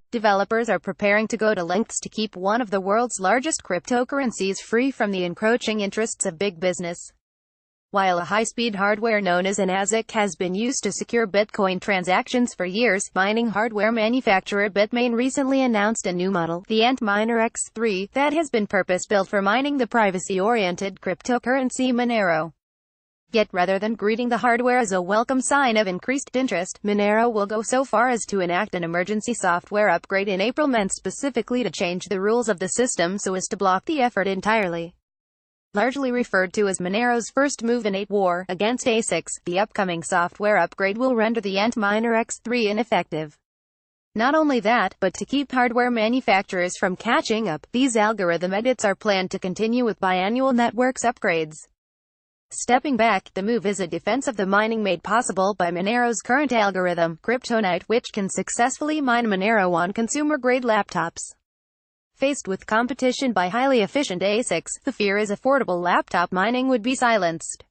Developers are preparing to go to lengths to keep one of the world's largest cryptocurrencies free from the encroaching interests of big business. While a high-speed hardware known as an ASIC has been used to secure Bitcoin transactions for years, mining hardware manufacturer Bitmain recently announced a new model, the Antminer X3, that has been purpose-built for mining the privacy-oriented cryptocurrency Monero. Yet rather than greeting the hardware as a welcome sign of increased interest, Monero will go so far as to enact an emergency software upgrade in April meant specifically to change the rules of the system so as to block the effort entirely. Largely referred to as Monero's first move in a war against ASICs, the upcoming software upgrade will render the Antminer X3 ineffective. Not only that, but to keep hardware manufacturers from catching up, these algorithm edits are planned to continue with biannual networks upgrades. Stepping back, the move is a defense of the mining made possible by Monero's current algorithm, Kryptonite, which can successfully mine Monero on consumer-grade laptops. Faced with competition by highly efficient ASICs, the fear is affordable laptop mining would be silenced.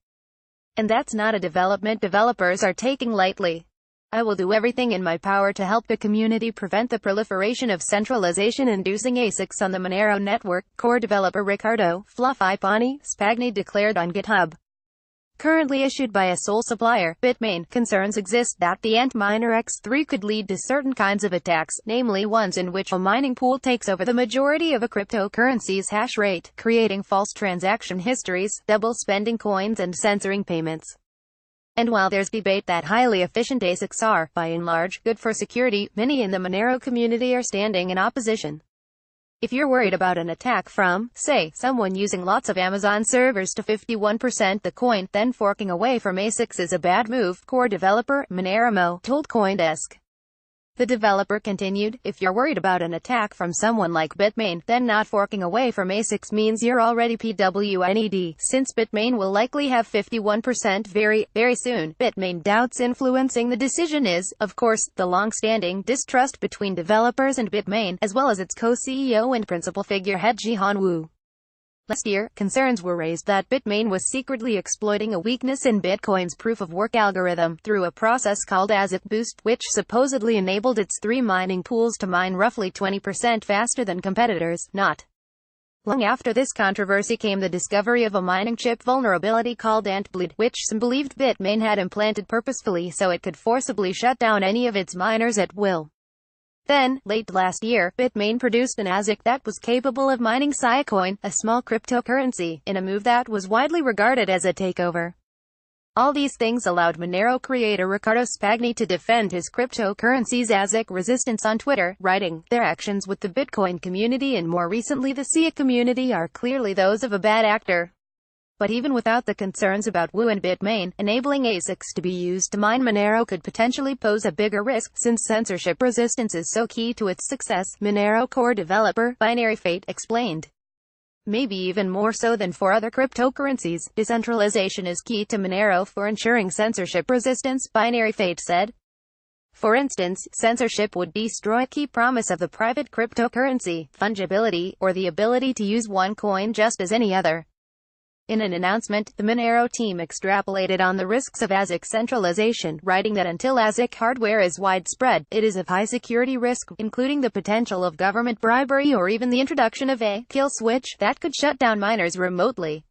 And that's not a development developers are taking lightly. I will do everything in my power to help the community prevent the proliferation of centralization-inducing ASICs on the Monero network, core developer Riccardo Fluffy Spagni declared on GitHub. Currently issued by a sole supplier, Bitmain, concerns exist that the Antminer X3 could lead to certain kinds of attacks, namely ones in which a mining pool takes over the majority of a cryptocurrency's hash rate, creating false transaction histories, double spending coins and censoring payments. And while there's debate that highly efficient ASICs are, by and large, good for security, many in the Monero community are standing in opposition. If you're worried about an attack from, say, someone using lots of Amazon servers to 51% the coin, then forking away from ASICs is a bad move, core developer Monero told CoinDesk. The developer continued, if you're worried about an attack from someone like Bitmain, then not forking away from ASICs means you're already PWNED, since Bitmain will likely have 51% very soon. Bitmain doubts influencing the decision is, of course, the long-standing distrust between developers and Bitmain, as well as its co-CEO and principal figurehead Jihan Wu. Last year, concerns were raised that Bitmain was secretly exploiting a weakness in Bitcoin's proof-of-work algorithm, through a process called ASIC Boost, which supposedly enabled its three mining pools to mine roughly 20% faster than competitors. Not long after this controversy came the discovery of a mining chip vulnerability called AntBleed, which some believed Bitmain had implanted purposefully so it could forcibly shut down any of its miners at will. Then, late last year, Bitmain produced an ASIC that was capable of mining Siacoin, a small cryptocurrency, in a move that was widely regarded as a takeover. All these things allowed Monero creator Riccardo Spagni to defend his cryptocurrency's ASIC resistance on Twitter, writing, their actions with the Bitcoin community and more recently the SIA community are clearly those of a bad actor. But even without the concerns about Wu and Bitmain, enabling ASICs to be used to mine Monero could potentially pose a bigger risk, since censorship resistance is so key to its success, Monero core developer Binary Fate explained. Maybe even more so than for other cryptocurrencies, decentralization is key to Monero for ensuring censorship resistance, Binary Fate said. For instance, censorship would destroy a key promise of the private cryptocurrency, fungibility, or the ability to use one coin just as any other. In an announcement, the Monero team extrapolated on the risks of ASIC centralization, writing that until ASIC hardware is widespread, it is of high security risk, including the potential of government bribery or even the introduction of a kill switch that could shut down miners remotely.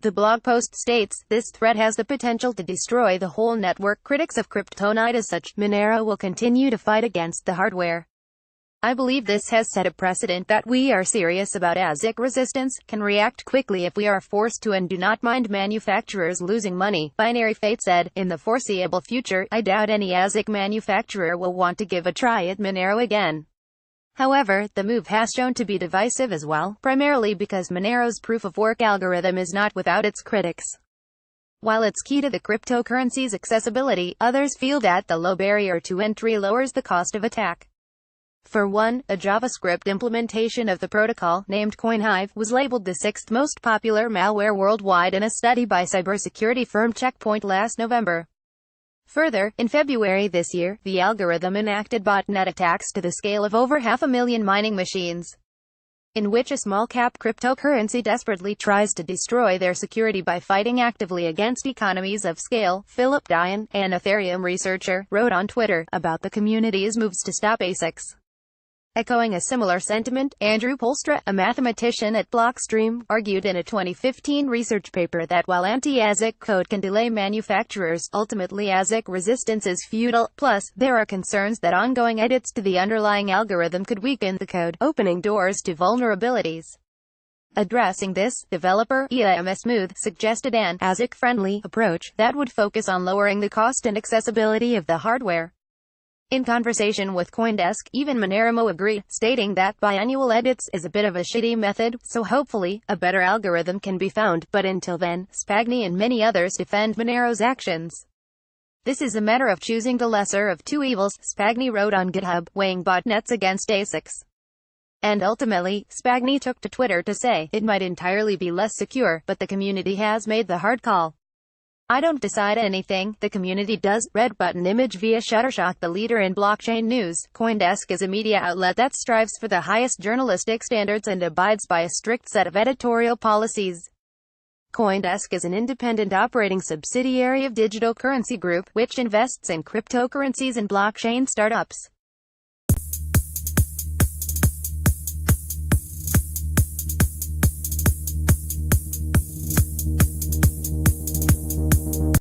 The blog post states, this threat has the potential to destroy the whole network. Critics of Kryptonite as such, Monero will continue to fight against the hardware. I believe this has set a precedent that we are serious about ASIC resistance, can react quickly if we are forced to and do not mind manufacturers losing money, Binary Fate said. In the foreseeable future, I doubt any ASIC manufacturer will want to give a try at Monero again. However, the move has shown to be divisive as well, primarily because Monero's proof-of-work algorithm is not without its critics. While it's key to the cryptocurrency's accessibility, others feel that the low barrier to entry lowers the cost of attack. For one, a JavaScript implementation of the protocol, named CoinHive, was labeled the sixth most popular malware worldwide in a study by cybersecurity firm Check Point last November. Further, in February this year, the algorithm enacted botnet attacks to the scale of over 500,000 mining machines, in which a small-cap cryptocurrency desperately tries to destroy their security by fighting actively against economies of scale. Philip Dian, an Ethereum researcher, wrote on Twitter about the community's moves to stop ASICs. Echoing a similar sentiment, Andrew Poelstra, a mathematician at Blockstream, argued in a 2015 research paper that while anti-ASIC code can delay manufacturers, ultimately ASIC resistance is futile. Plus, there are concerns that ongoing edits to the underlying algorithm could weaken the code, opening doors to vulnerabilities. Addressing this, developer EAM Smooth suggested an ASIC-friendly approach that would focus on lowering the cost and accessibility of the hardware. In conversation with CoinDesk, even Monero agreed, stating that biannual edits is a bit of a shitty method, so hopefully, a better algorithm can be found, but until then, Spagni and many others defend Monero's actions. This is a matter of choosing the lesser of two evils, Spagni wrote on GitHub, weighing botnets against ASICs. And ultimately, Spagni took to Twitter to say, it might entirely be less secure, but the community has made the hard call. I don't decide anything, the community does. Red button image via Shutterstock. The leader in blockchain news. CoinDesk is a media outlet that strives for the highest journalistic standards and abides by a strict set of editorial policies. CoinDesk is an independent operating subsidiary of Digital Currency Group, which invests in cryptocurrencies and blockchain startups.